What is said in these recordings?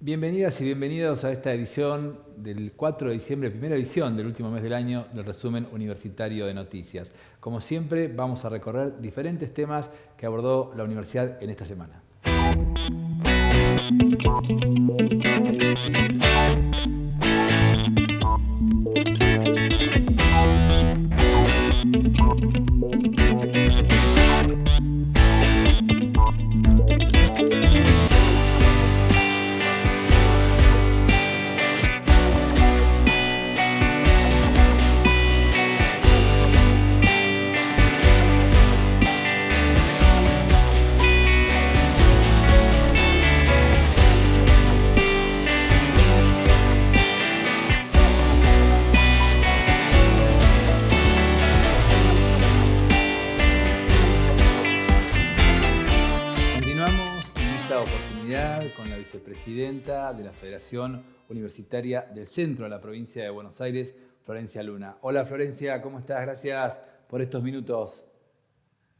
Bienvenidas y bienvenidos a esta edición del 4 de diciembre, primera edición del último mes del año del resumen universitario de noticias. Como siempre, vamos a recorrer diferentes temas que abordó la universidad en esta semana. Continuamos en esta oportunidad con la vicepresidenta de la Federación Universitaria del Centro de la provincia de Buenos Aires, Florencia Luna. Hola Florencia, ¿cómo estás? Gracias por estos minutos.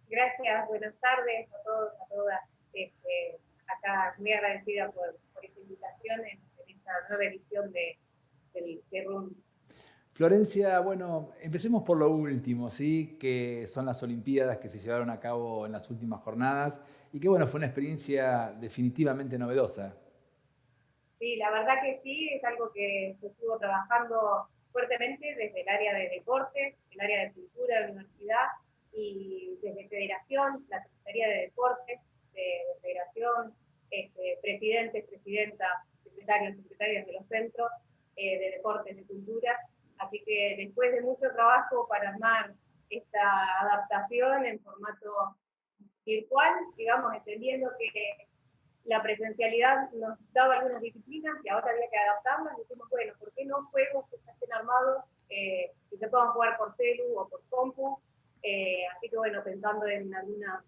Gracias, buenas tardes a todos, a todas. Acá muy agradecida por esta invitación en esta nueva edición de RUM. Florencia, bueno, empecemos por lo último, ¿sí? Que son las Olimpiadas que se llevaron a cabo en las últimas jornadas y que, bueno, fue una experiencia definitivamente novedosa. Sí, la verdad que sí, es algo que se estuvo trabajando fuertemente desde el área de deportes, el área de cultura, de universidad y desde Federación, la Secretaría de Deportes, de Federación, presidentes, presidentas, secretarios, secretarias de los centros de deportes, de cultura. Así que después de mucho trabajo para armar esta adaptación en formato virtual, digamos, entendiendo que la presencialidad nos daba algunas disciplinas y ahora había que adaptarlas, y dijimos, bueno, ¿por qué no juegos que ya estén armados, que se puedan jugar por celu o por compu? Así que bueno, pensando en algunas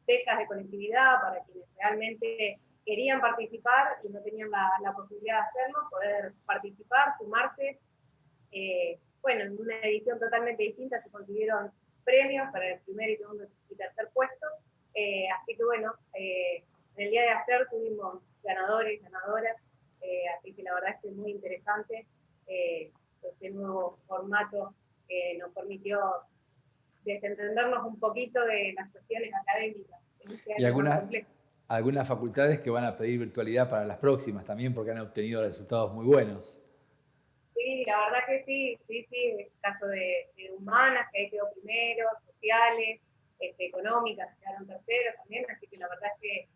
becas de conectividad para quienes realmente querían participar y no tenían la posibilidad de hacerlo, poder participar, sumarse. Bueno, en una edición totalmente distinta se consiguieron premios para el primer y segundo y tercer puesto. Así que bueno, en el día de ayer tuvimos ganadores, ganadoras, así que la verdad es que es muy interesante este nuevo formato que nos permitió desentendernos un poquito de las cuestiones académicas en este Y año tan complejo. algunas facultades que van a pedir virtualidad para las próximas también porque han obtenido resultados muy buenos. Sí, la verdad que sí, el caso de humanas, que ahí quedó primero, sociales, económicas, quedaron terceros también, así que la verdad es que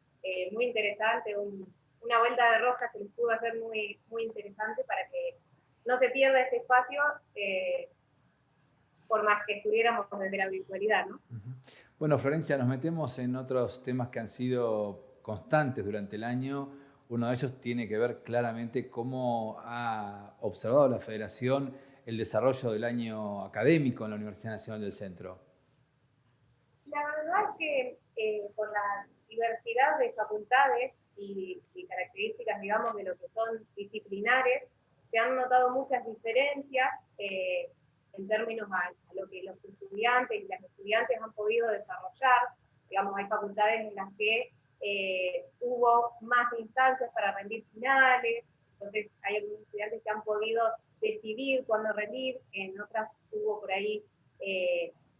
muy interesante, una vuelta de rosca que les pudo hacer muy, muy interesante para que no se pierda este espacio, por más que estuviéramos desde la virtualidad, ¿no? Bueno, Florencia, nos metemos en otros temas que han sido constantes durante el año. Uno de ellos tiene que ver claramente cómo ha observado la Federación el desarrollo del año académico en la Universidad Nacional del Centro. La verdad es que con la diversidad de facultades y características, digamos, de lo que son disciplinares, se han notado muchas diferencias en términos a lo que los estudiantes y las estudiantes han podido desarrollar. Digamos, hay facultades en las que hubo más instancias para rendir finales, entonces hay algunos estudiantes que han podido decidir cuándo rendir, en otras hubo por ahí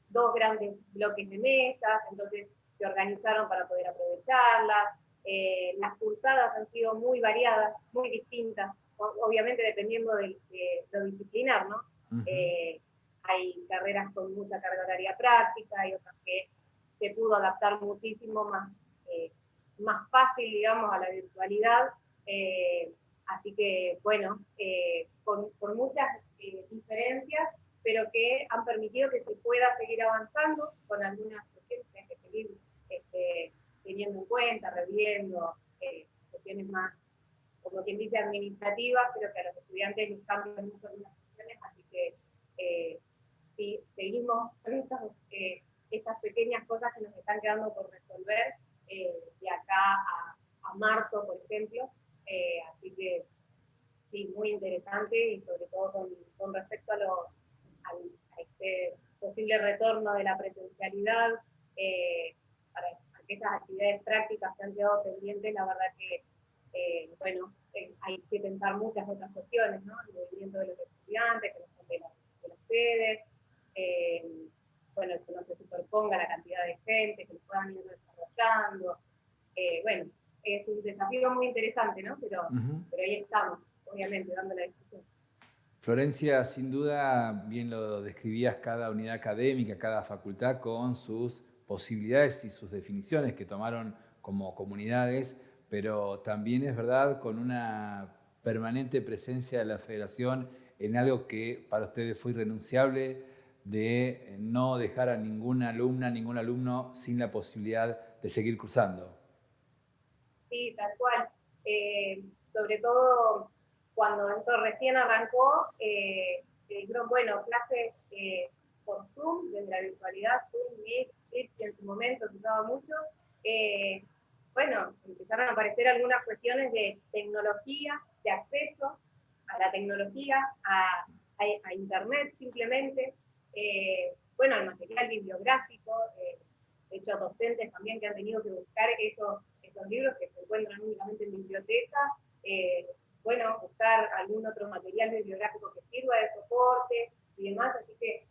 dos grandes bloques de mesas, entonces se organizaron para poder aprovecharlas. Las cursadas han sido muy variadas, muy distintas, obviamente dependiendo de lo disciplinar, ¿no? Hay carreras con mucha carga horaria práctica, hay otras que se pudo adaptar muchísimo más fácil, digamos, a la virtualidad. Así que, bueno, con muchas diferencias, pero que han permitido que se pueda seguir avanzando con algunas cuestiones que hay que seguir teniendo en cuenta, reviendo, cuestiones más, como quien dice, administrativas, pero que a los estudiantes les cambian mucho algunas cuestiones, así que sí, seguimos con estas pequeñas cosas que nos están quedando por resolver de acá a marzo, por ejemplo, así que sí, muy interesante y sobre todo con respecto a este posible retorno de la presencialidad, para aquellas actividades prácticas que han quedado pendientes, la verdad que bueno, hay que pensar muchas otras cuestiones, ¿no? El movimiento de los estudiantes, que no son de las sedes, bueno, que no se superponga la cantidad de gente, que lo puedan ir desarrollando. Bueno, es un desafío muy interesante, ¿no? Pero ahí estamos, obviamente, dando la discusión. Florencia, sin duda, bien lo describías, cada unidad académica, cada facultad con sus posibilidades y sus definiciones que tomaron como comunidades, pero también es verdad con una permanente presencia de la federación en algo que para ustedes fue irrenunciable, de no dejar a ninguna alumna, ningún alumno sin la posibilidad de seguir cursando. Sí, tal cual. Sobre todo cuando esto recién arrancó, dijeron, bueno, clases por Zoom, desde la virtualidad, Zoom, Meet, Jitsi en su momento se usaba mucho. Bueno, empezaron a aparecer algunas cuestiones de tecnología, de acceso a la tecnología, a Internet simplemente, bueno, al material bibliográfico, de hecho docentes también que han tenido que buscar esos libros que se encuentran únicamente en biblioteca, bueno, buscar algún otro material bibliográfico que sirva de soporte y demás, así que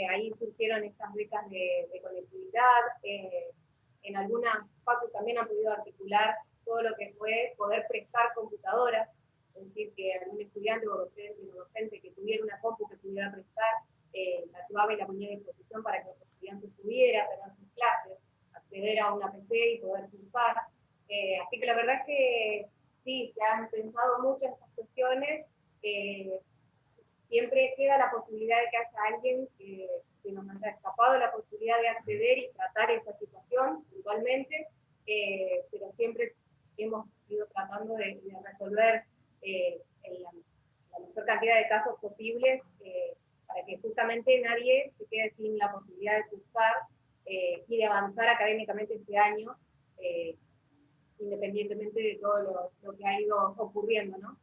ahí surgieron estas becas de conectividad, en algunas facultades también han podido articular todo lo que fue poder prestar computadoras, es decir, que algún estudiante o docente que tuviera una compu que pudiera prestar, la llevaba y la ponía a disposición para que los estudiantes pudieran tener sus clases, acceder a una PC y poder cursar. Así que la verdad es que sí, se han pensado mucho en estas cuestiones. Siempre queda la posibilidad de que haya alguien que nos haya escapado la posibilidad de acceder y tratar esa situación puntualmente, pero siempre hemos ido tratando de resolver la mayor cantidad de casos posibles para que justamente nadie se quede sin la posibilidad de cursar y de avanzar académicamente este año, independientemente de todo lo que ha ido ocurriendo, ¿no?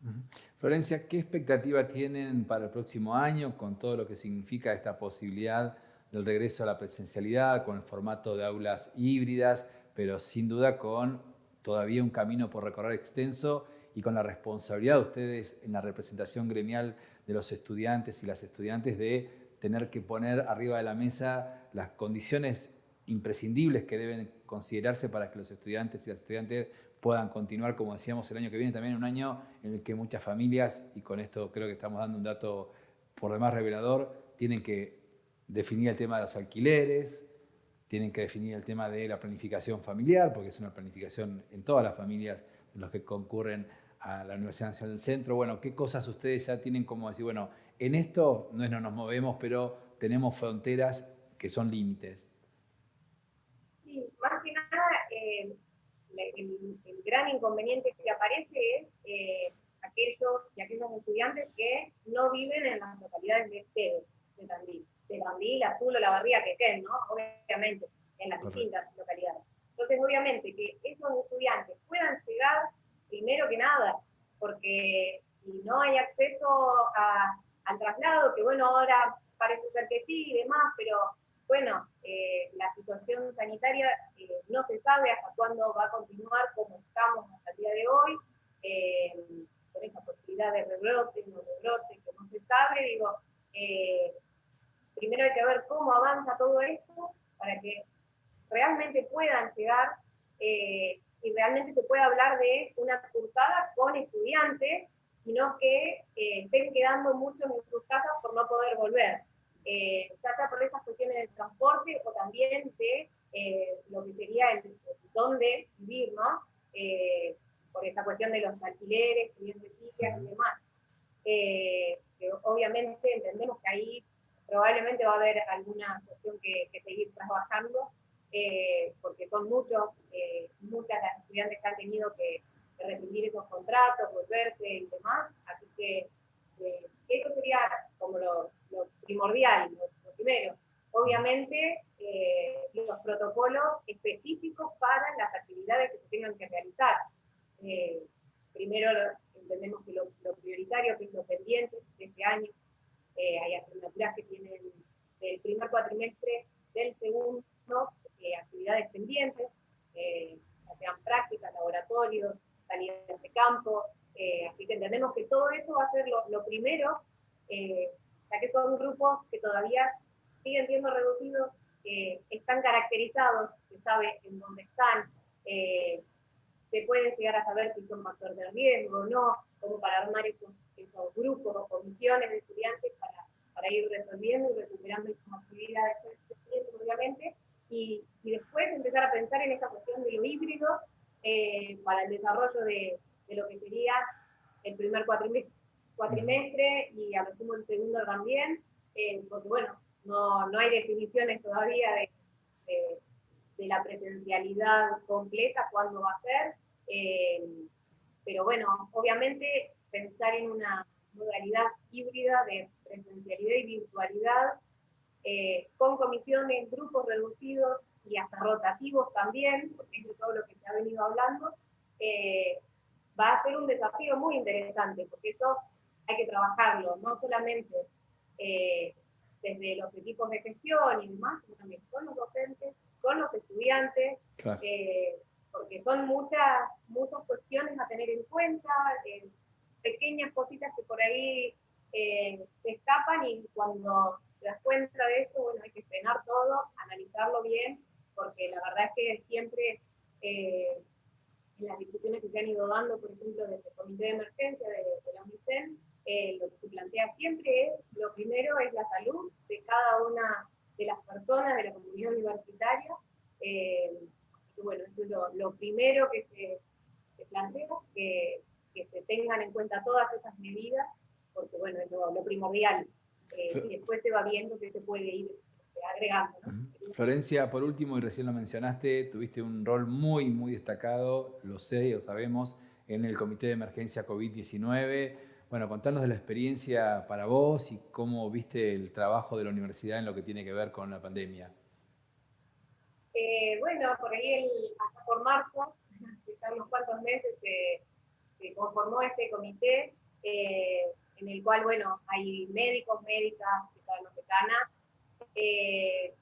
Florencia, ¿qué expectativa tienen para el próximo año con todo lo que significa esta posibilidad del regreso a la presencialidad, con el formato de aulas híbridas, pero sin duda con todavía un camino por recorrer extenso y con la responsabilidad de ustedes en la representación gremial de los estudiantes y las estudiantes de tener que poner arriba de la mesa las condiciones imprescindibles que deben considerarse para que los estudiantes y las estudiantes puedan continuar, como decíamos, el año que viene, también un año en el que muchas familias, y con esto creo que estamos dando un dato por demás revelador, tienen que definir el tema de los alquileres, tienen que definir el tema de la planificación familiar, porque es una planificación en todas las familias de los que concurren a la Universidad Nacional del Centro. Bueno, ¿qué cosas ustedes ya tienen como decir, bueno, en esto no nos movemos, pero tenemos fronteras que son límites? Sí, más que nada, el gran inconveniente que aparece es aquellos y aquellos estudiantes que no viven en las localidades de sede de Tandil, Azul o La Barría que estén, ¿no? Obviamente, en las distintas localidades. Entonces, obviamente, que esos estudiantes puedan llegar primero que nada, porque si no hay acceso al traslado, que bueno, ahora parece ser que sí y demás, pero bueno, la situación sanitaria no se sabe hasta cuándo va a continuar como estamos hasta el día de hoy, con esa posibilidad de rebrote, no rebrote, que no se sabe, digo, primero hay que ver cómo avanza todo esto para que realmente puedan llegar y realmente se pueda hablar de una cursada con estudiantes, sino que estén quedando muchos en sus casas por no poder volver. Ya sea por esas cuestiones del transporte o también de lo que sería el dónde vivir, ¿no? Por esa cuestión de los alquileres, que bien decías y demás. Que obviamente entendemos que ahí probablemente va a haber alguna cuestión que seguir trabajando, porque son muchas las estudiantes que han tenido que rescindir esos contratos, volverse y demás, así que eso sería como lo primordial, lo primero. Obviamente, los protocolos específicos para las actividades que se tengan que realizar. Primero, entendemos que lo prioritario, que es lo pendiente de este año, hay asignaturas que tienen del primer cuatrimestre, del segundo, actividades pendientes, ya sean prácticas, laboratorios, salidas de campo, así que entendemos que todo eso va a ser lo primero, ya que son grupos que todavía siguen siendo reducidos, están caracterizados, se sabe en dónde están, se puede llegar a saber si son factor de riesgo o no, como para armar esos grupos o comisiones de estudiantes para ir resolviendo y recuperando esas actividades, obviamente, y después empezar a pensar en esta cuestión de lo híbrido para el desarrollo de lo que sería el primer cuatrimestre y a lo sumo el segundo también, porque bueno, no hay definiciones todavía de la presencialidad completa, cuándo va a ser, pero bueno, obviamente pensar en una modalidad híbrida de presencialidad y virtualidad, con comisiones, grupos reducidos y hasta rotativos también, porque es de todo lo que se ha venido hablando, va a ser un desafío muy interesante, porque eso hay que trabajarlo, no solamente desde los equipos de gestión y demás, sino también con los docentes, con los estudiantes, Claro. Porque son muchas cuestiones a tener en cuenta, pequeñas cositas que por ahí se escapan, y cuando te das cuenta de eso, bueno, hay que frenar todo, analizarlo bien, porque la verdad es que siempre en las discusiones que se han ido dando, por ejemplo, desde el comité de emergencia de la UNICEN, lo que se plantea siempre es, lo primero es la salud de cada una de las personas de la comunidad universitaria, y bueno, eso es lo primero que se plantea, que se tengan en cuenta todas esas medidas, porque bueno, es lo primordial, y después se va viendo que se puede ir agregando, ¿no? Florencia, por último, y recién lo mencionaste, tuviste un rol muy, muy destacado, lo sé, lo sabemos, en el Comité de Emergencia COVID-19. Bueno, contanos de la experiencia para vos y cómo viste el trabajo de la universidad en lo que tiene que ver con la pandemia. Bueno, por ahí hasta por marzo, ya unos cuantos meses, se conformó este comité, en el cual, bueno, hay médicos, médicas, que están los decanas,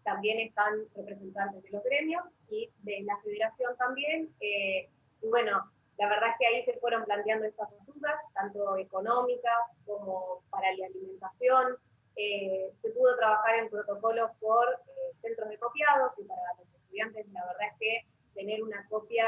también están representantes de los gremios y de la federación también, y bueno, la verdad es que ahí se fueron planteando estas dudas, tanto económicas como para la alimentación. Se pudo trabajar en protocolos por centros de copiados, y para los estudiantes la verdad es que tener una copia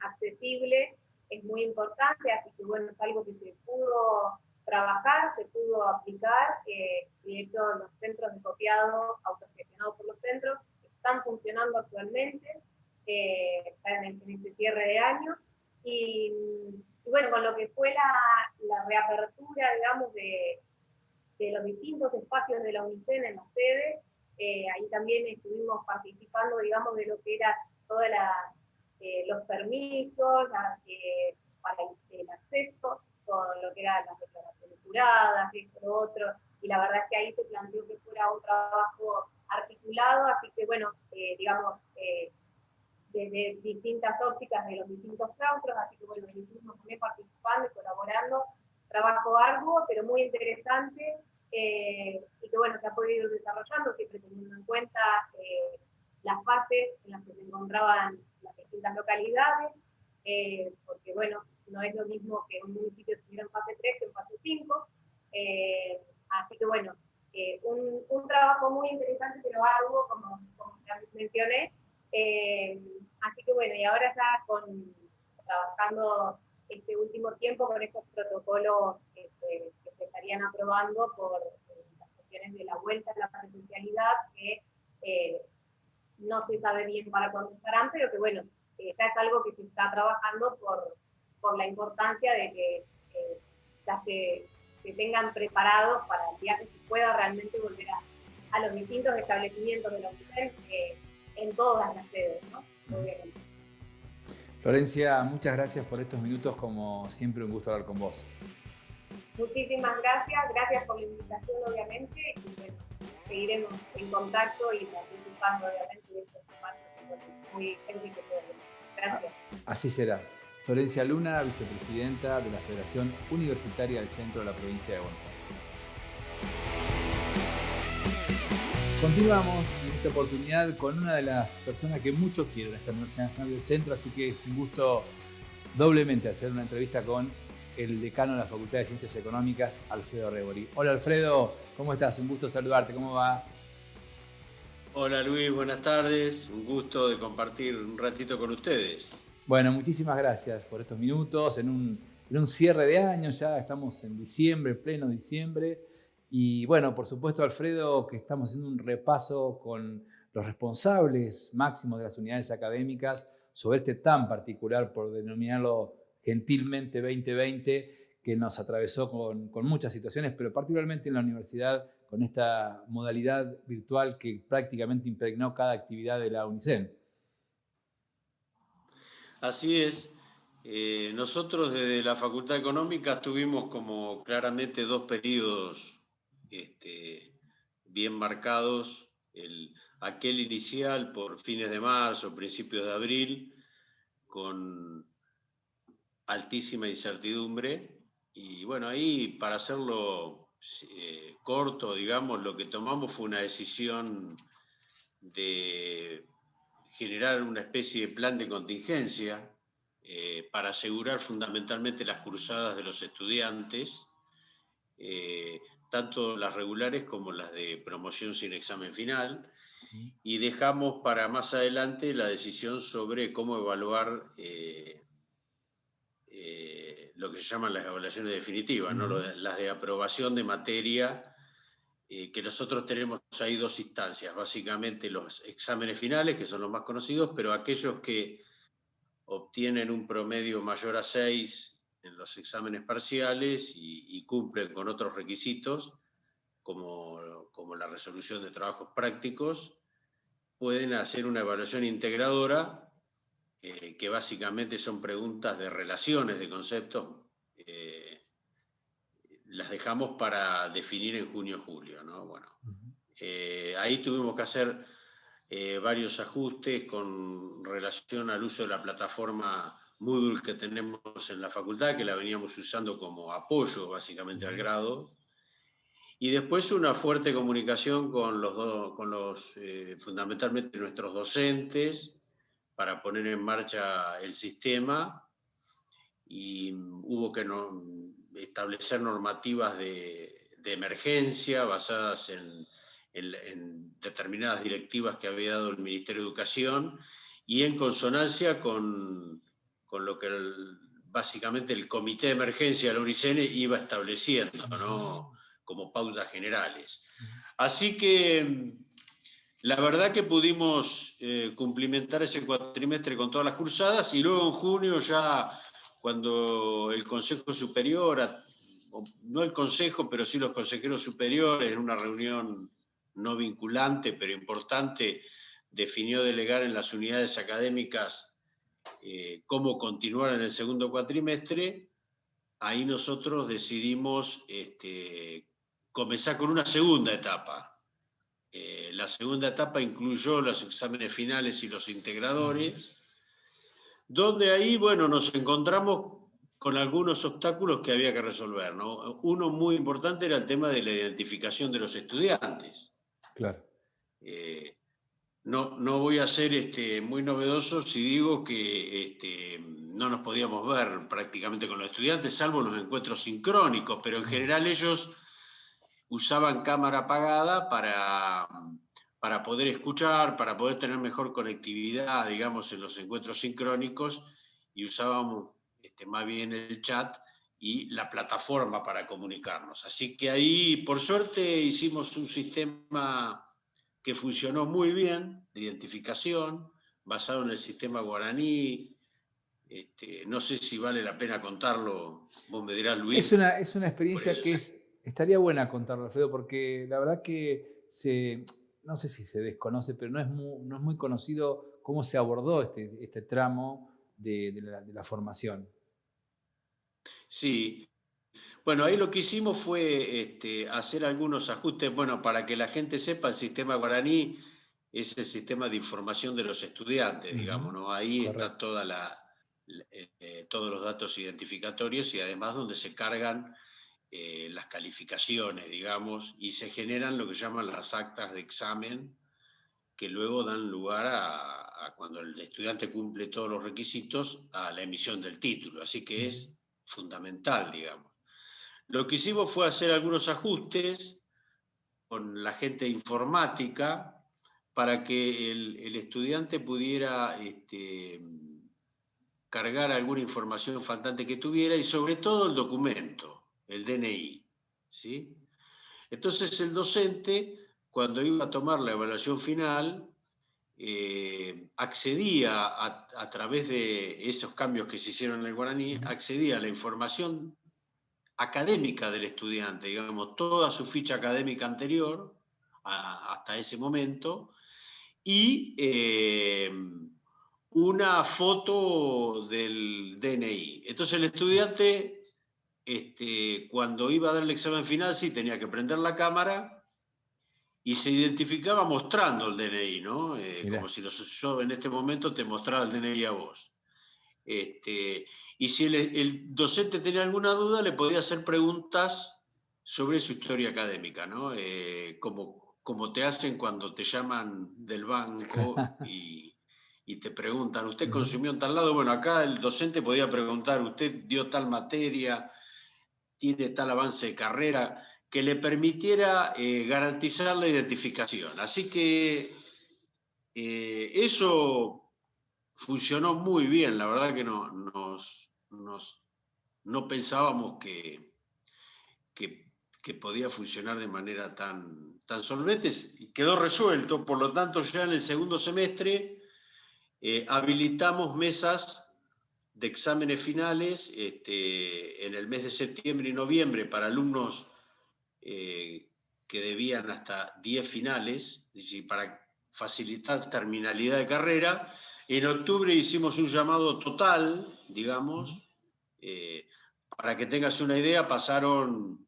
accesible es muy importante, así que bueno, es algo que se pudo trabajar, se pudo aplicar, de hecho los centros de copiado autogestionados por los centros están funcionando actualmente, ya en este cierre de año, y bueno, con lo que fue la reapertura, digamos, de los distintos espacios de la UNICEN en la sede, ahí también estuvimos participando, digamos, de lo que era todos los permisos, para el acceso, con lo que eran las declaraciones juradas, esto, lo otro, y la verdad es que ahí se planteó que fuera un trabajo articulado, así que bueno, digamos, desde distintas ópticas de los distintos claustros, así que bueno, ahí estuvimos también participando y colaborando, trabajo arduo, pero muy interesante, y que bueno, se ha podido ir desarrollando, siempre teniendo en cuenta las fases en las que se encontraban las distintas localidades, porque bueno, no es lo mismo que un municipio estuviera en fase 3 que en fase 5, así que bueno, un trabajo muy interesante, pero arduo, como ya mencioné, así que bueno, y ahora ya trabajando este último tiempo con estos protocolos que se estarían aprobando por las cuestiones de la vuelta a la presencialidad, que no se sabe bien para cuándo estarán, pero que bueno, ya es algo que se está trabajando por la importancia de que ya se tengan preparados para el día que se pueda realmente volver a los distintos establecimientos de la UNICEN, en todas las sedes, ¿no? Obviamente. Florencia, muchas gracias por estos minutos, como siempre un gusto hablar con vos. Muchísimas gracias por la invitación, obviamente, y bueno, seguiremos en contacto y participando, obviamente, de estos espacios muy enriquecedores. Gracias. Así será. Florencia Luna, vicepresidenta de la Federación Universitaria del Centro de la Provincia de Buenos Aires. Continuamos en esta oportunidad con una de las personas que mucho quiero en esta Universidad Nacional del Centro, así que es un gusto doblemente hacer una entrevista con el decano de la Facultad de Ciencias Económicas, Alfredo Rebori. Hola Alfredo, ¿cómo estás? Un gusto saludarte, ¿cómo va? Hola Luis, buenas tardes. Un gusto de compartir un ratito con ustedes. Bueno, muchísimas gracias por estos minutos en un cierre de año, ya estamos en diciembre, pleno diciembre. Y bueno, por supuesto, Alfredo, que estamos haciendo un repaso con los responsables máximos de las unidades académicas sobre este tan particular, por denominarlo gentilmente 2020, que nos atravesó con muchas situaciones, pero particularmente en la universidad, con esta modalidad virtual que prácticamente impregnó cada actividad de la UNICEN. Así es. Nosotros desde la Facultad Económica tuvimos como claramente dos periodos bien marcados. Aquel inicial por fines de marzo, principios de abril, con altísima incertidumbre. Y bueno, ahí para hacerlo corto, digamos, lo que tomamos fue una decisión de generar una especie de plan de contingencia para asegurar fundamentalmente las cursadas de los estudiantes, tanto las regulares como las de promoción sin examen final, y dejamos para más adelante la decisión sobre cómo evaluar lo que se llaman las evaluaciones definitivas, ¿no? Las de aprobación de materia, que nosotros tenemos ahí dos instancias, básicamente los exámenes finales, que son los más conocidos, pero aquellos que obtienen un promedio mayor a 6 en los exámenes parciales y cumplen con otros requisitos, como la resolución de trabajos prácticos, pueden hacer una evaluación integradora, que básicamente son preguntas de relaciones de conceptos. Las dejamos para definir en junio-julio, ¿no? Bueno, ahí tuvimos que hacer varios ajustes con relación al uso de la plataforma Moodle que tenemos en la facultad, que la veníamos usando como apoyo básicamente al grado. Y después una fuerte comunicación con fundamentalmente nuestros docentes, para poner en marcha el sistema, y hubo que establecer normativas de emergencia basadas en determinadas directivas que había dado el Ministerio de Educación y en consonancia con lo que básicamente el Comité de Emergencia de la UNICEN iba estableciendo, ¿no? Como pautas generales. Así que la verdad que pudimos cumplimentar ese cuatrimestre con todas las cursadas, y luego en junio ya, cuando el Consejo Superior, no el Consejo, pero sí los consejeros superiores, en una reunión no vinculante, pero importante, definió delegar en las unidades académicas cómo continuar en el segundo cuatrimestre, ahí nosotros decidimos comenzar con una segunda etapa. La segunda etapa incluyó los exámenes finales y los integradores, donde ahí, bueno, nos encontramos con algunos obstáculos que había que resolver, ¿no? Uno muy importante era el tema de la identificación de los estudiantes. Claro. No voy a ser muy novedoso si digo que no nos podíamos ver prácticamente con los estudiantes, salvo los encuentros sincrónicos, pero en general ellos usaban cámara apagada para poder escuchar, para poder tener mejor conectividad, digamos, en los encuentros sincrónicos, y usábamos más bien el chat y la plataforma para comunicarnos. Así que ahí, por suerte, hicimos un sistema que funcionó muy bien, de identificación, basado en el sistema guaraní. No sé si vale la pena contarlo, vos me dirás, Luis. Es una experiencia que estaría buena contarlo, Alfredo, porque la verdad que no sé si se desconoce, pero no es muy conocido cómo se abordó este tramo de la formación. Sí. Bueno, ahí lo que hicimos fue hacer algunos ajustes. Bueno, para que la gente sepa, el sistema guaraní es el sistema de información de los estudiantes, digamos, ¿no? Ahí está todos los datos identificatorios, y además donde se cargan las calificaciones, digamos, y se generan lo que llaman las actas de examen, que luego dan lugar cuando el estudiante cumple todos los requisitos, a la emisión del título. Así que es fundamental, digamos. Lo que hicimos fue hacer algunos ajustes con la gente de informática para que el estudiante pudiera cargar alguna información faltante que tuviera y sobre todo el documento, el DNI, ¿sí? Entonces el docente, cuando iba a tomar la evaluación final, accedía a través de esos cambios que se hicieron en el guaraní, accedía a la información académica del estudiante, digamos, toda su ficha académica anterior hasta ese momento, y una foto del DNI. Entonces el estudiante, cuando iba a dar el examen final, sí tenía que prender la cámara y se identificaba mostrando el DNI, ¿no? Como si yo en este momento te mostrara el DNI a vos. Y si el docente tenía alguna duda, le podía hacer preguntas sobre su historia académica, ¿no? Como te hacen cuando te llaman del banco y te preguntan, ¿usted consumió en tal lado? Bueno, acá el docente podía preguntar, ¿usted dio tal materia? ¿Tiene tal avance de carrera? Que le permitiera garantizar la identificación. Así que eso funcionó muy bien. La verdad que no pensábamos que podía funcionar de manera tan solvente. Quedó resuelto, por lo tanto ya en el segundo semestre habilitamos mesas de exámenes finales en el mes de septiembre y noviembre para alumnos que debían hasta 10 finales, es decir, para facilitar terminalidad de carrera. En octubre hicimos un llamado total, digamos, para que tengas una idea, pasaron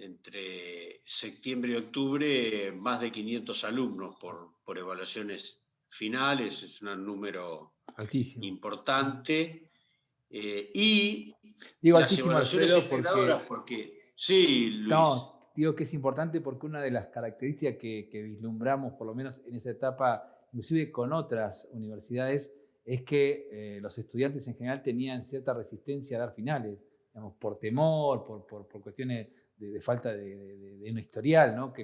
entre septiembre y octubre más de 500 alumnos por evaluaciones finales, es un número altísimo, importante. Y digo las altísimo, evaluaciones Alfredo, integradoras, porque sí, Luis. No, digo que es importante porque una de las características que vislumbramos, por lo menos en esa etapa, inclusive con otras universidades, es que los estudiantes en general tenían cierta resistencia a dar finales, digamos, por temor, por cuestiones de falta de un historial, ¿no? Que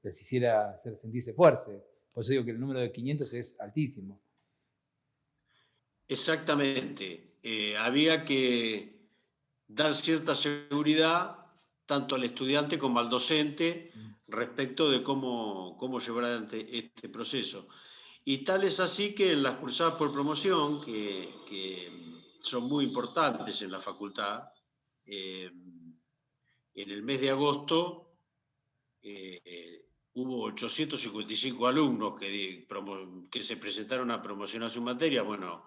les hiciera sentirse fuertes. Por eso digo que el número de 500 es altísimo. Exactamente. Había que dar cierta seguridad tanto al estudiante como al docente respecto de cómo llevar adelante este proceso. Y tal es así que en las cursadas por promoción, que son muy importantes en la facultad, en el mes de agosto hubo 855 alumnos que se presentaron a promocionar su materia. Bueno,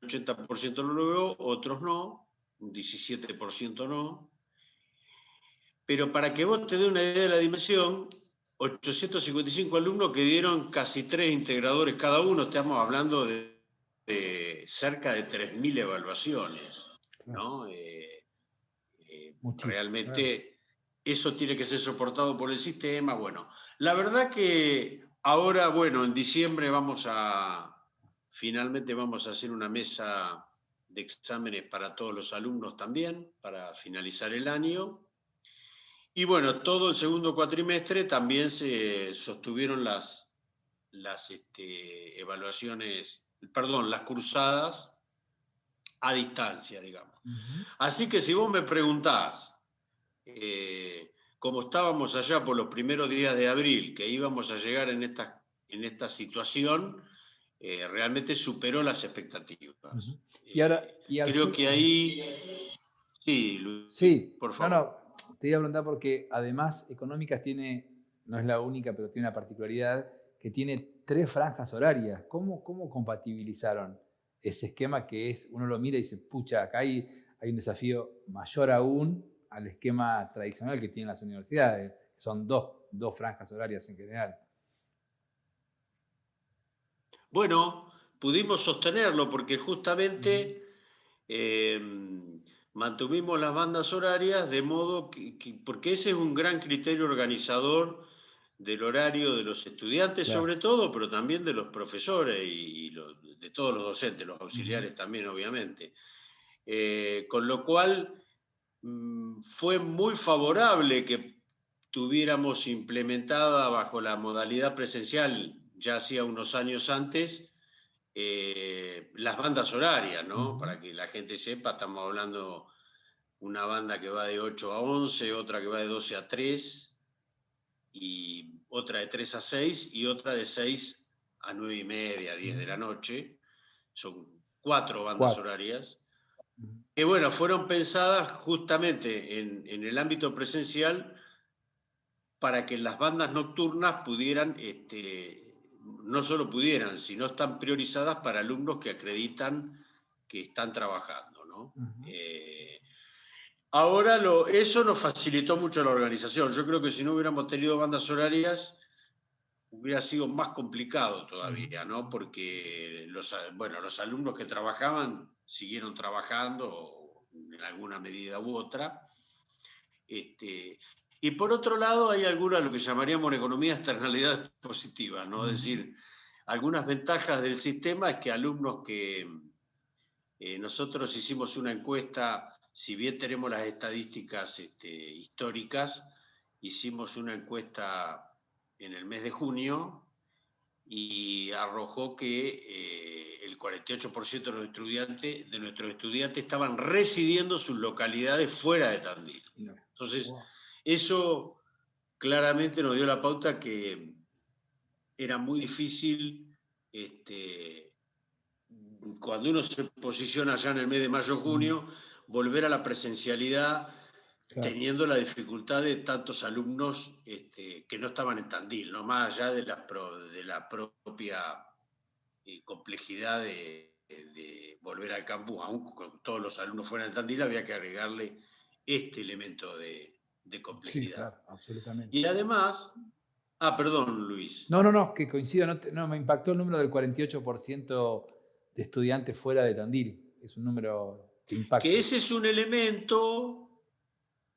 80% lo logró, otros no, un 17% no. Pero para que vos te dé una idea de la dimensión, 855 alumnos que dieron casi 3 integradores cada uno, estamos hablando de cerca de 3.000 evaluaciones, ¿no? Realmente eso tiene que ser soportado por el sistema. Bueno, la verdad que ahora, bueno, en diciembre finalmente vamos a hacer una mesa de exámenes para todos los alumnos también, para finalizar el año. Y bueno, todo el segundo cuatrimestre también se sostuvieron las evaluaciones, perdón, las cursadas a distancia, digamos. Así que si vos me preguntás, como estábamos allá por los primeros días de abril, que íbamos a llegar en esta situación, realmente superó las expectativas. Creo que ahí... Sí, Luis, sí, por favor. No, te iba a preguntar porque además Económicas no es la única, pero tiene una particularidad que tiene 3 franjas horarias. ¿Cómo compatibilizaron ese esquema que uno lo mira y dice, pucha, acá hay un desafío mayor aún al esquema tradicional que tienen las universidades? Son dos franjas horarias en general. Bueno, pudimos sostenerlo porque justamente mantuvimos las bandas horarias de modo porque ese es un gran criterio organizador del horario de los estudiantes, Claro. sobre todo, pero también de los profesores y de todos los docentes, los auxiliares también, obviamente. Con lo cual, fue muy favorable que tuviéramos implementada bajo la modalidad presencial, ya hacía unos años antes, las bandas horarias, ¿no? Para que la gente sepa, estamos hablando una banda que va de 8 a 11, otra que va de 12 a 3, y otra de 3 a 6, y otra de 6 a 9 y media, 10 de la noche. Son 4 bandas horarias, que bueno, fueron pensadas justamente en el ámbito presencial para que las bandas nocturnas pudieran, no solo pudieran, sino están priorizadas para alumnos que acreditan que están trabajando, ¿no? Ahora eso nos facilitó mucho la organización. Yo creo que si no hubiéramos tenido bandas horarias, hubiera sido más complicado todavía, ¿no? Porque los alumnos que trabajaban siguieron trabajando en alguna medida u otra. Y por otro lado, hay algunas, lo que llamaríamos en economía, externalidades positivas, ¿no? Es decir, algunas ventajas del sistema es que alumnos que nosotros hicimos una encuesta, si bien tenemos las estadísticas históricas, hicimos una encuesta en el mes de junio y arrojó que el 48% de nuestros estudiantes estaban residiendo sus localidades fuera de Tandil. Entonces, eso claramente nos dio la pauta que era muy difícil, cuando uno se posiciona ya en el mes de mayo-junio, volver a la presencialidad, teniendo la dificultad de tantos alumnos que no estaban en Tandil, ¿no? Más allá de la propia complejidad de volver al campus, aún con todos los alumnos fuera de Tandil, había que agregarle este elemento de complejidad. Sí, claro, absolutamente. Y además, perdón, Luis. No, que coincido, no, me impactó el número del 48% de estudiantes fuera de Tandil. Es un número que impacta. Que ese es un elemento,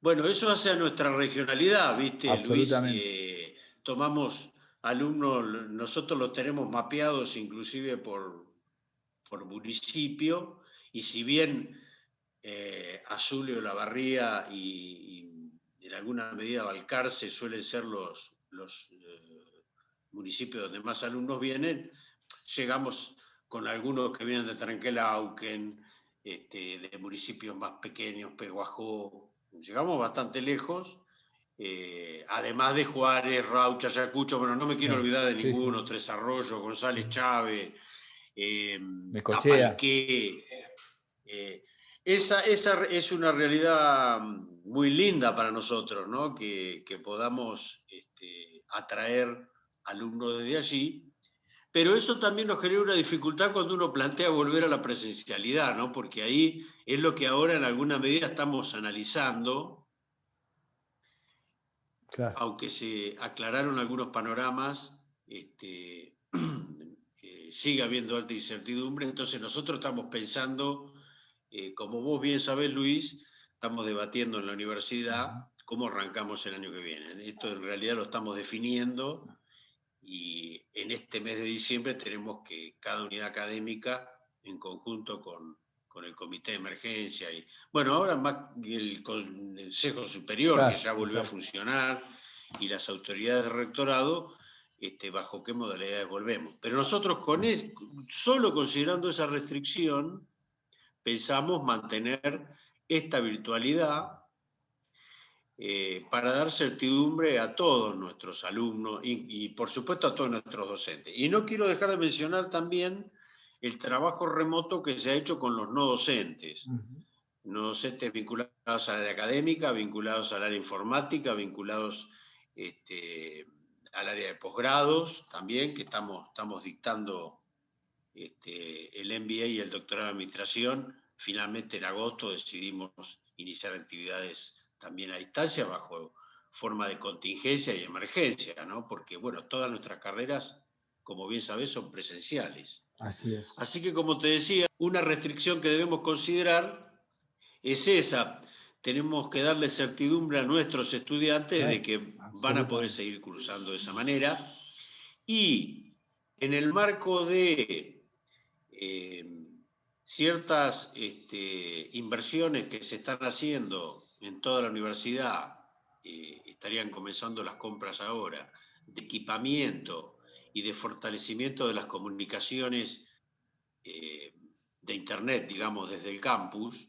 bueno, eso hace a nuestra regionalidad, ¿viste, absolutamente. Luis? Tomamos alumnos, nosotros los tenemos mapeados inclusive por municipio, y si bien Azul y Olavarría y en alguna medida Balcarce suelen ser los municipios donde más alumnos vienen, llegamos con algunos que vienen de Trenquelauquen, de municipios más pequeños, Peguajó, llegamos bastante lejos, además de Juárez, Raucha, Ayacucho, bueno, no me quiero olvidar de ninguno, Tres Arroyos, González Chávez, Tapalqué. Esa es una realidad muy linda para nosotros, ¿no? Que podamos atraer alumnos desde allí, pero eso también nos genera una dificultad cuando uno plantea volver a la presencialidad, ¿no? Porque ahí es lo que ahora en alguna medida estamos analizando, aunque se aclararon algunos panoramas, sigue habiendo alta incertidumbre, entonces nosotros estamos pensando, como vos bien sabés, Luis, estamos debatiendo en la universidad cómo arrancamos el año que viene. Esto en realidad lo estamos definiendo y en este mes de diciembre tenemos que cada unidad académica, en conjunto con el comité de emergencia, y bueno, ahora más el Consejo Superior, que ya volvió a funcionar, y las autoridades de rectorado, bajo qué modalidades volvemos. Pero nosotros solo considerando esa restricción, pensamos mantener esta virtualidad para dar certidumbre a todos nuestros alumnos y por supuesto a todos nuestros docentes. Y no quiero dejar de mencionar también el trabajo remoto que se ha hecho con los no docentes. No docentes vinculados al área académica, vinculados al área informática, vinculados al área de posgrados también, que estamos dictando el MBA y el doctorado en administración. Finalmente en agosto decidimos iniciar actividades también a distancia bajo forma de contingencia y emergencia, ¿no? Porque, bueno, todas nuestras carreras, como bien sabés, son presenciales. Así es. Así que, como te decía, una restricción que debemos considerar es esa. tenemos que darle certidumbre a nuestros estudiantes de que van a poder seguir cursando de esa manera. Y en el marco de ciertas inversiones que se están haciendo en toda la universidad, estarían comenzando las compras ahora, de equipamiento y de fortalecimiento de las comunicaciones de Internet, digamos, desde el campus,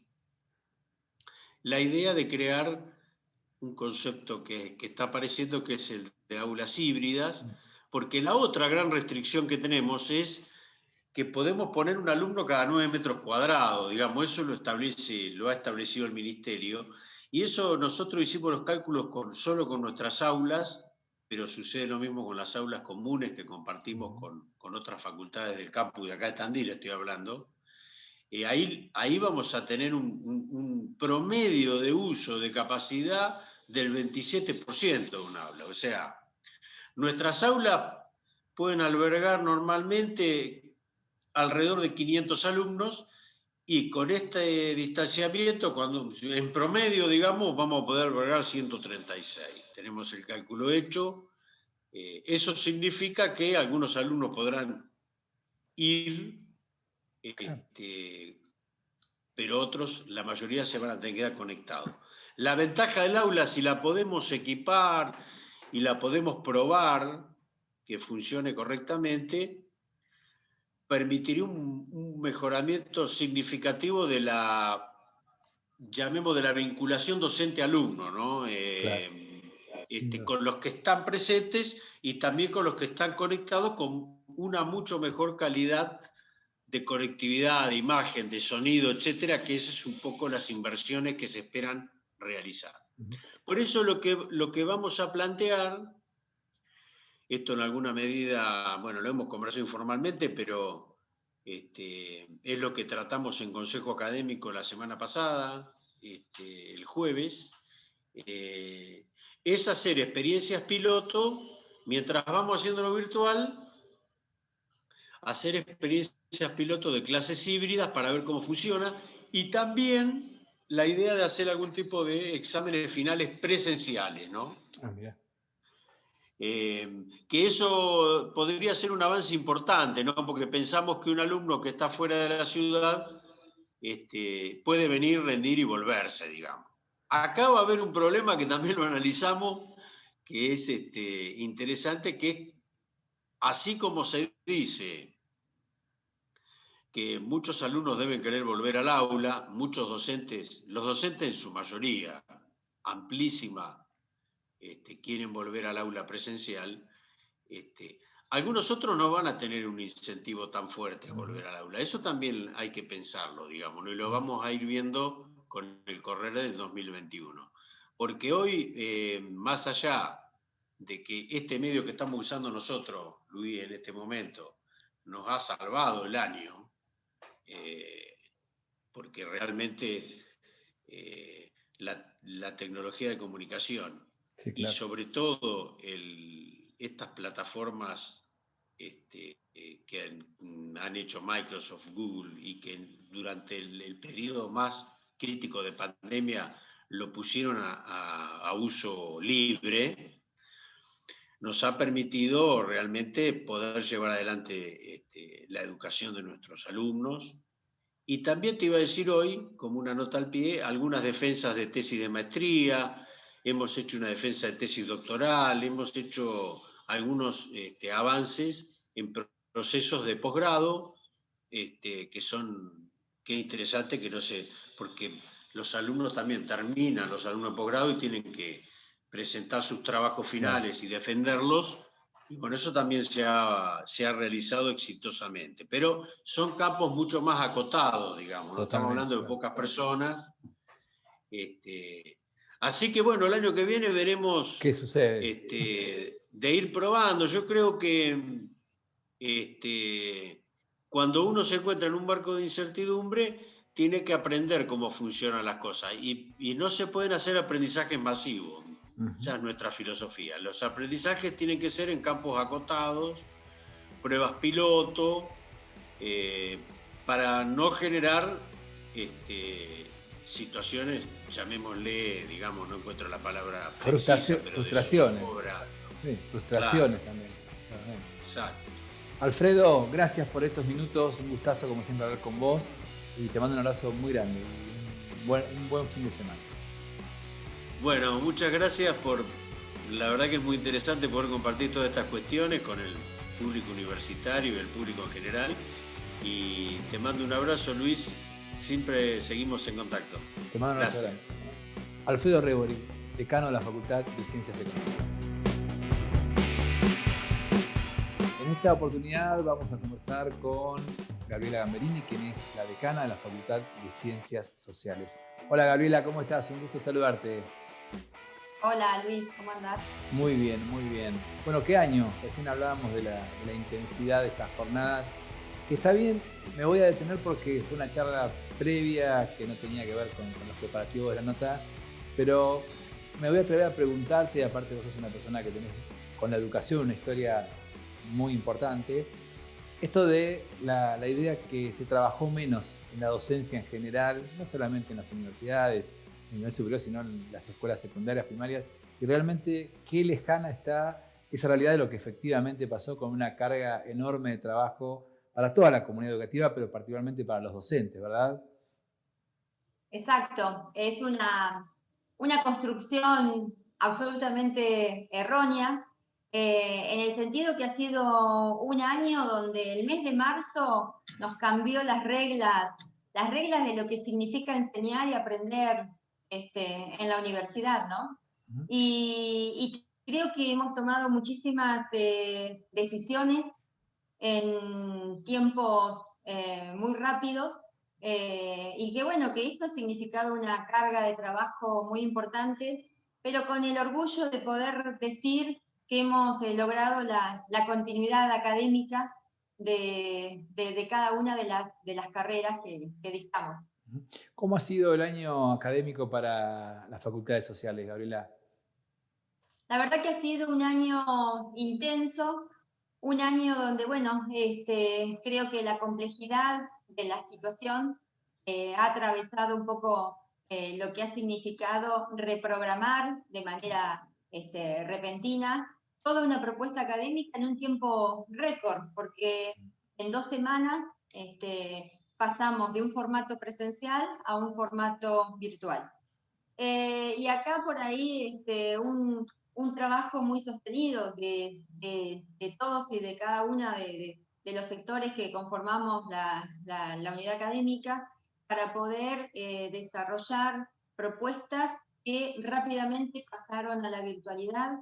la idea de crear un concepto que está apareciendo, que es el de aulas híbridas, porque la otra gran restricción que tenemos es que podemos poner un alumno cada 9 metros cuadrados, digamos, eso lo ha establecido el Ministerio, y eso nosotros hicimos los cálculos solo con nuestras aulas, pero sucede lo mismo con las aulas comunes que compartimos con otras facultades del campus de acá de Tandil, estoy hablando. Ahí vamos a tener un promedio de uso de capacidad del 27% de un aula. O sea, nuestras aulas pueden albergar normalmente alrededor de 500 alumnos y con este distanciamiento, en promedio, digamos, vamos a poder albergar 136. Tenemos el cálculo hecho. Eso significa que algunos alumnos podrán ir, pero otros, la mayoría, se van a tener que quedar conectados. La ventaja del aula, si la podemos equipar y la podemos probar que funcione correctamente, permitiría un mejoramiento significativo de la, llamemos, de la vinculación docente-alumno, ¿no? Con los que están presentes y también con los que están conectados, con una mucho mejor calidad de conectividad, de imagen, de sonido, etcétera, que esas son un poco las inversiones que se esperan realizar. Por eso lo que vamos a plantear, esto en alguna medida, bueno, lo hemos conversado informalmente, pero es lo que tratamos en Consejo Académico la semana pasada, el jueves, es hacer experiencias piloto, mientras vamos haciéndolo virtual, hacer experiencias piloto de clases híbridas para ver cómo funciona, y también la idea de hacer algún tipo de exámenes finales presenciales, ¿no? Mira. Que eso podría ser un avance importante, ¿no? Porque pensamos que un alumno que está fuera de la ciudad puede venir, rendir y volverse, digamos. Acá va a haber un problema que también lo analizamos, que es interesante, que así como se dice que muchos alumnos deben querer volver al aula, muchos docentes, los docentes en su mayoría, amplísima, quieren volver al aula presencial, algunos otros no van a tener un incentivo tan fuerte a volver al aula. Eso también hay que pensarlo, digamos, ¿no? Y lo vamos a ir viendo con el correr del 2021. Porque hoy, más allá de que este medio que estamos usando nosotros, Luis, en este momento, nos ha salvado el año, porque realmente la tecnología de comunicación, sí, claro, y sobre todo estas plataformas que han hecho Microsoft, Google, y que durante el periodo más crítico de pandemia lo pusieron a uso libre, nos ha permitido realmente poder llevar adelante la educación de nuestros alumnos. Y también te iba a decir hoy, como una nota al pie, algunas defensas de tesis de maestría, hemos hecho una defensa de tesis doctoral, hemos hecho algunos avances en procesos de posgrado, que es interesante, que no sé, porque los alumnos también terminan, los alumnos de posgrado, y tienen que presentar sus trabajos finales y defenderlos, y con eso también se ha realizado exitosamente. Pero son campos mucho más acotados, digamos, no estamos hablando de pocas personas. Así que bueno, el año que viene veremos qué sucede. De ir probando. Yo creo que cuando uno se encuentra en un marco de incertidumbre, tiene que aprender cómo funcionan las cosas, y no se pueden hacer aprendizajes masivos. Esa es nuestra filosofía. Los aprendizajes tienen que ser en campos acotados, pruebas piloto, para no generar situaciones, llamémosle, digamos, no encuentro la palabra Frustraciones. pero frustraciones. de zozobra. Sí, frustraciones Claro, también. Claramente. exacto. Alfredo, gracias por estos minutos, un gustazo como siempre hablar con vos y te mando un abrazo muy grande y un buen fin de semana. Bueno, muchas gracias por, la verdad que es muy interesante poder compartir todas estas cuestiones con el público universitario y el público en general. Y te mando un abrazo, Luis. Siempre seguimos en contacto. Te mando un abrazo grande. Alfredo Rebori, decano de la Facultad de Ciencias Económicas. En esta oportunidad vamos a conversar con Gabriela Gamberini, quien es la decana de la Facultad de Ciencias Sociales. Hola Gabriela, ¿cómo estás? Un gusto saludarte. Hola Luis, ¿cómo andás? Muy bien, muy bien. Bueno, ¿qué año? Recién hablábamos de la intensidad de estas jornadas. Que está bien, me voy a detener porque fue una charla previa que no tenía que ver con los preparativos de la nota, pero me voy a atrever a preguntarte, aparte vos sos una persona que tenés con la educación una historia muy importante, esto de la idea que se trabajó menos en la docencia en general, no solamente en las universidades, en el nivel superior, sino en las escuelas secundarias, primarias, y realmente qué lejana está esa realidad de lo que efectivamente pasó con una carga enorme de trabajo para toda la comunidad educativa, pero particularmente para los docentes, ¿verdad? Exacto, es una construcción absolutamente errónea, en el sentido que ha sido un año donde el mes de marzo nos cambió las reglas de lo que significa enseñar y aprender en la universidad, ¿no? Uh-huh. Y creo que hemos tomado muchísimas decisiones en tiempos muy rápidos, y que bueno, que esto ha significado una carga de trabajo muy importante, pero con el orgullo de poder decir que hemos logrado la continuidad académica de cada una de las carreras que dictamos. ¿Cómo ha sido el año académico para las facultades sociales, Gabriela? La verdad que ha sido un año intenso, un año donde, bueno, creo que la complejidad de la situación ha atravesado un poco lo que ha significado reprogramar de manera repentina toda una propuesta académica en un tiempo récord, porque en 2 semanas pasamos de un formato presencial a un formato virtual. Y acá por ahí un trabajo muy sostenido de todos y de cada una de los sectores que conformamos la unidad académica para poder desarrollar propuestas que rápidamente pasaron a la virtualidad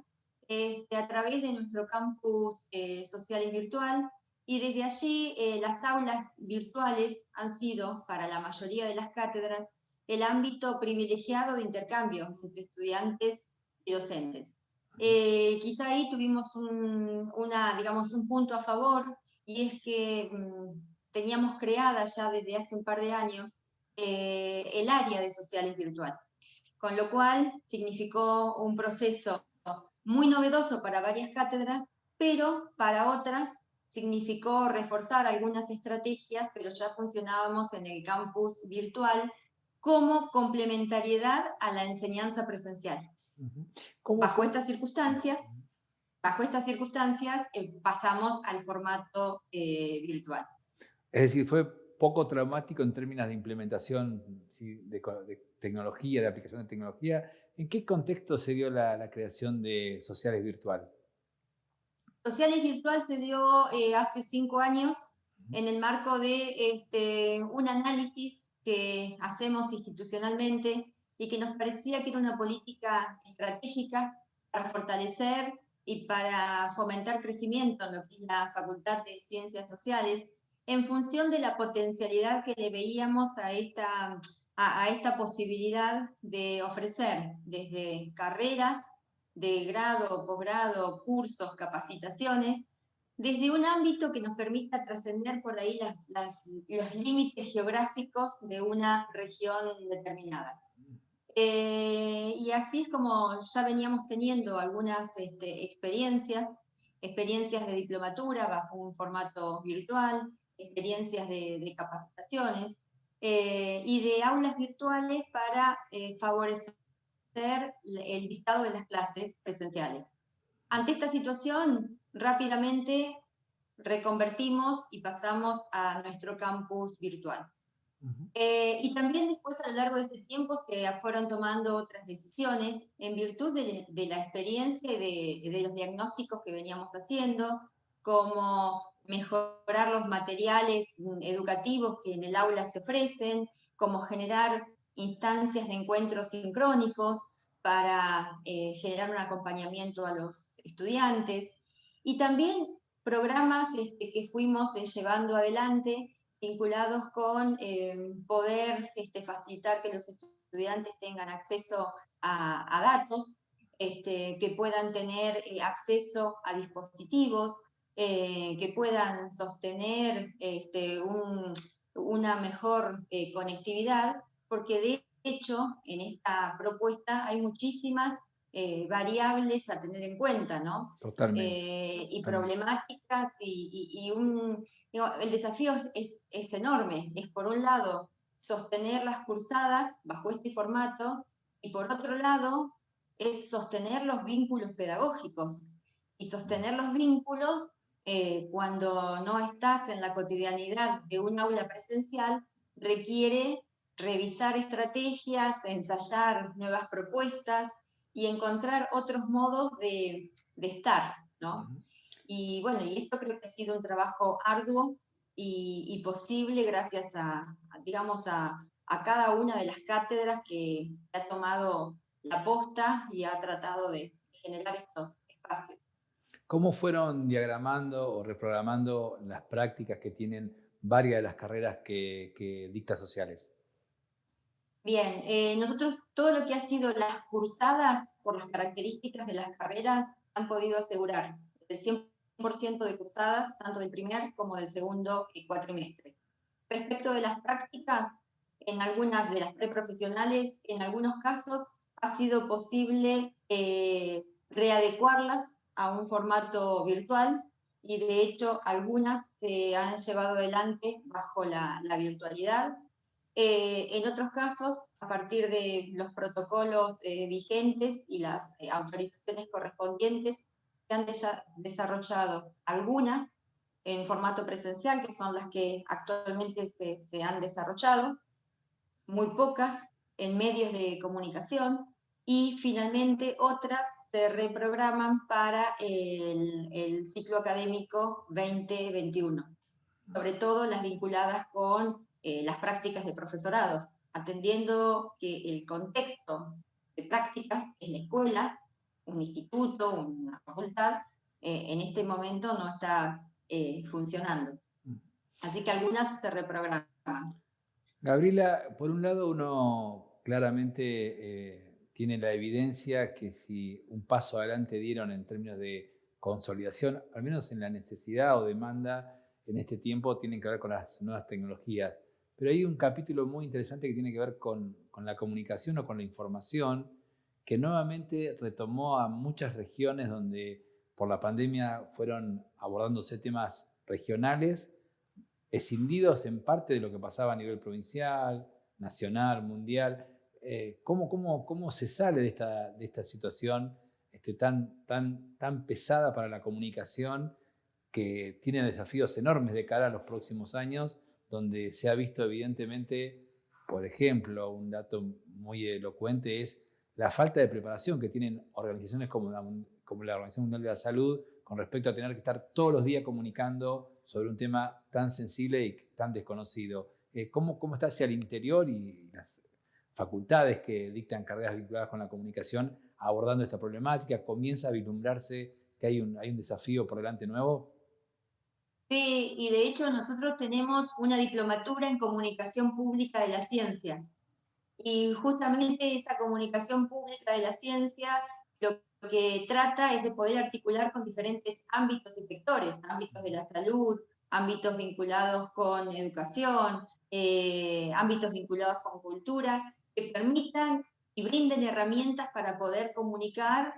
a través de nuestro campus social y virtual. Y desde allí las aulas virtuales han sido, para la mayoría de las cátedras, el ámbito privilegiado de intercambio entre estudiantes y docentes. Quizá ahí tuvimos un punto a favor, y es que teníamos creada ya desde hace un par de años el área de sociales virtual, con lo cual significó un proceso muy novedoso para varias cátedras, pero para otras significó reforzar algunas estrategias, pero ya funcionábamos en el campus virtual como complementariedad a la enseñanza presencial. Bajo estas circunstancias, pasamos al formato virtual. Es decir, fue poco traumático en términos de implementación, ¿sí?, de tecnología, de aplicación de tecnología. ¿En qué contexto se dio la creación de Sociales Virtual? Sociales Virtual se dio hace 5 años en el marco de un análisis que hacemos institucionalmente y que nos parecía que era una política estratégica para fortalecer y para fomentar crecimiento en lo que es la Facultad de Ciencias Sociales, en función de la potencialidad que le veíamos a esta posibilidad de ofrecer desde carreras de grado, posgrado, cursos, capacitaciones, desde un ámbito que nos permita trascender por ahí los límites geográficos de una región determinada. Y así es como ya veníamos teniendo algunas experiencias de diplomatura bajo un formato virtual, experiencias de capacitaciones. y de aulas virtuales para favorecer el dictado de las clases presenciales. Ante esta situación, rápidamente reconvertimos y pasamos a nuestro campus virtual. Y también después, a lo largo de este tiempo, se fueron tomando otras decisiones en virtud de la experiencia y de los diagnósticos que veníamos haciendo, como mejorar los materiales educativos que en el aula se ofrecen, como generar instancias de encuentros sincrónicos para generar un acompañamiento a los estudiantes, y también programas que fuimos llevando adelante vinculados con poder facilitar que los estudiantes tengan acceso a datos, que puedan tener acceso a dispositivos, que puedan sostener una mejor conectividad, porque de hecho en esta propuesta hay muchísimas variables a tener en cuenta, ¿no? Totalmente. Y problemáticas y el desafío es enorme. Es, por un lado, sostener las cursadas bajo este formato, y por otro lado, es sostener los vínculos pedagógicos. Y sostener los vínculos cuando no estás en la cotidianidad de un aula presencial requiere revisar estrategias, ensayar nuevas propuestas y encontrar otros modos de estar, ¿no? Y bueno, y esto creo que ha sido un trabajo arduo y posible gracias digamos, a cada una de las cátedras que ha tomado la posta y ha tratado de generar estos espacios. ¿Cómo fueron diagramando o reprogramando las prácticas que tienen varias de las carreras que dicta sociales? Bien, nosotros todo lo que ha sido las cursadas, por las características de las carreras, han podido asegurar el 100% de cursadas, tanto del primer como del segundo cuatrimestre. Respecto de las prácticas, en algunas de las preprofesionales, en algunos casos ha sido posible readecuarlas a un formato virtual, y de hecho algunas se han llevado adelante bajo la virtualidad. En otros casos, a partir de los protocolos vigentes y las autorizaciones correspondientes, se han desarrollado algunas en formato presencial, que son las que actualmente se han desarrollado, muy pocas en medios de comunicación, y finalmente otras se reprograman para el ciclo académico 2021, sobre todo las vinculadas con las prácticas de profesorados, atendiendo que el contexto de prácticas es la escuela, un instituto, una facultad, en este momento no está funcionando. Así que algunas se reprograman. Gabriela, por un lado uno claramente tiene la evidencia que si un paso adelante dieron en términos de consolidación, al menos en la necesidad o demanda en este tiempo, tienen que ver con las nuevas tecnologías. Pero hay un capítulo muy interesante que tiene que ver con la comunicación o con la información, que nuevamente retomó a muchas regiones donde por la pandemia fueron abordándose temas regionales, escindidos en parte de lo que pasaba a nivel provincial, nacional, mundial. ¿Cómo se sale de esta situación tan pesada para la comunicación, que tiene desafíos enormes de cara a los próximos años, donde se ha visto evidentemente, por ejemplo, un dato muy elocuente es la falta de preparación que tienen organizaciones como la Organización Mundial de la Salud con respecto a tener que estar todos los días comunicando sobre un tema tan sensible y tan desconocido? ¿Cómo está hacia el interior y las facultades que dictan carreras vinculadas con la comunicación abordando esta problemática? ¿Comienza a vislumbrarse que hay un desafío por delante nuevo? Sí, y de hecho nosotros tenemos una diplomatura en comunicación pública de la ciencia. Y justamente esa comunicación pública de la ciencia lo que trata es de poder articular con diferentes ámbitos y sectores, ámbitos de la salud, ámbitos vinculados con educación, ámbitos vinculados con cultura, que permitan y brinden herramientas para poder comunicar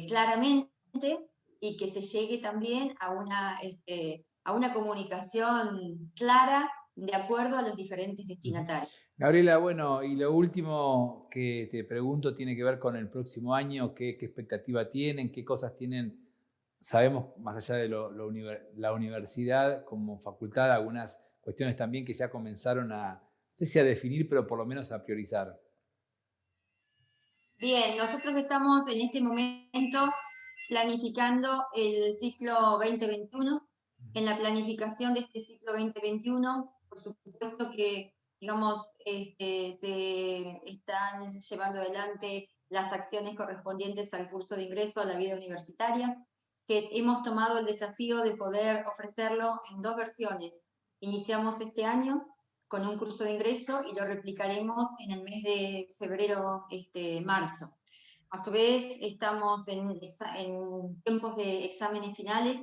claramente, y que se llegue también a una comunicación clara de acuerdo a los diferentes destinatarios. Gabriela, bueno, y lo último que te pregunto tiene que ver con el próximo año. ¿Qué expectativa tienen? ¿Qué cosas tienen? Sabemos, más allá de la universidad como facultad, algunas cuestiones también que ya comenzaron no sé si a definir, pero por lo menos a priorizar. Bien, nosotros estamos en este momento planificando el ciclo 2021. En la planificación de este ciclo 2021, por supuesto que, digamos, se están llevando adelante las acciones correspondientes al curso de ingreso a la vida universitaria, que hemos tomado el desafío de poder ofrecerlo en 2 versiones. Iniciamos este año con un curso de ingreso y lo replicaremos en el mes de febrero, marzo. A su vez, estamos en tiempos de exámenes finales,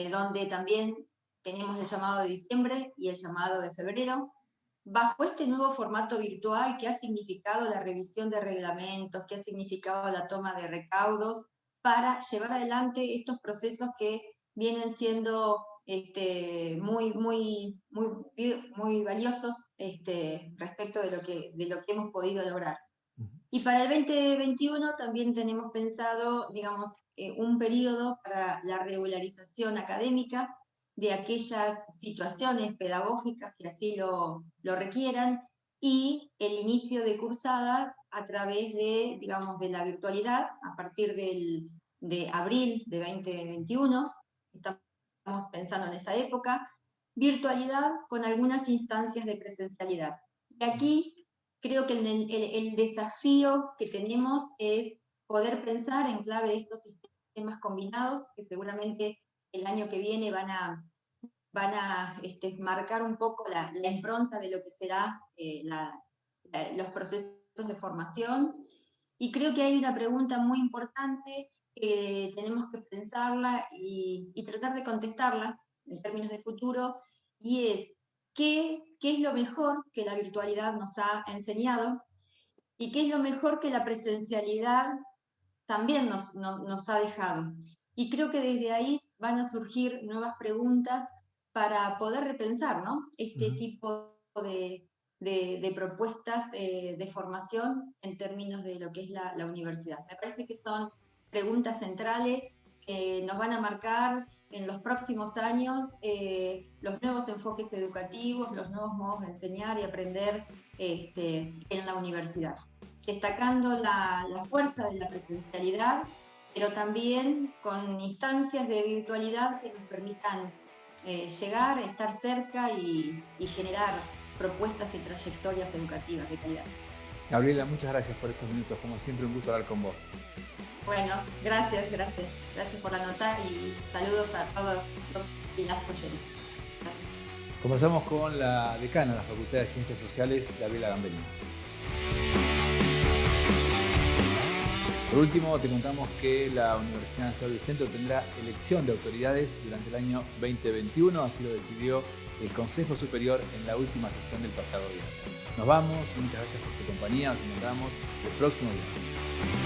donde también tenemos el llamado de diciembre y el llamado de febrero, bajo este nuevo formato virtual que ha significado la revisión de reglamentos, que ha significado la toma de recaudos, para llevar adelante estos procesos que vienen siendo muy valiosos respecto de lo que hemos podido lograr. Y para el 2021 también tenemos pensado, digamos, un periodo para la regularización académica de aquellas situaciones pedagógicas que así lo requieran, y el inicio de cursadas a través de, digamos, de la virtualidad a partir de abril de 2021. Estamos pensando en esa época, virtualidad con algunas instancias de presencialidad. Y aquí creo que el desafío que tenemos es poder pensar en clave de estos sistemas combinados, que seguramente el año que viene van a marcar un poco la impronta de lo que será los procesos de formación. Y creo que hay una pregunta muy importante que tenemos que pensarla y tratar de contestarla en términos de futuro, y es ¿qué es lo mejor que la virtualidad nos ha enseñado y qué es lo mejor que la presencialidad también nos ha dejado? Y creo que desde ahí van a surgir nuevas preguntas para poder repensar, ¿no?, este tipo de propuestas de formación en términos de lo que es la universidad. Me parece que son preguntas centrales que nos van a marcar en los próximos años los nuevos enfoques educativos, los nuevos modos de enseñar y aprender en la universidad, destacando la fuerza de la presencialidad, pero también con instancias de virtualidad que nos permitan llegar, estar cerca y generar propuestas y trayectorias educativas de calidad. Gabriela, muchas gracias por estos minutos. Como siempre, un gusto hablar con vos. Bueno, gracias por la nota y saludos a todos los y las oyentes. Gracias. Conversamos con la decana de la Facultad de Ciencias Sociales, Gabriela Gambellini. Por último, te contamos que la Universidad Nacional del Centro tendrá elección de autoridades durante el año 2021, así lo decidió el Consejo Superior en la última sesión del pasado viernes. Nos vamos, muchas gracias por su compañía, nos encontramos el próximo viernes.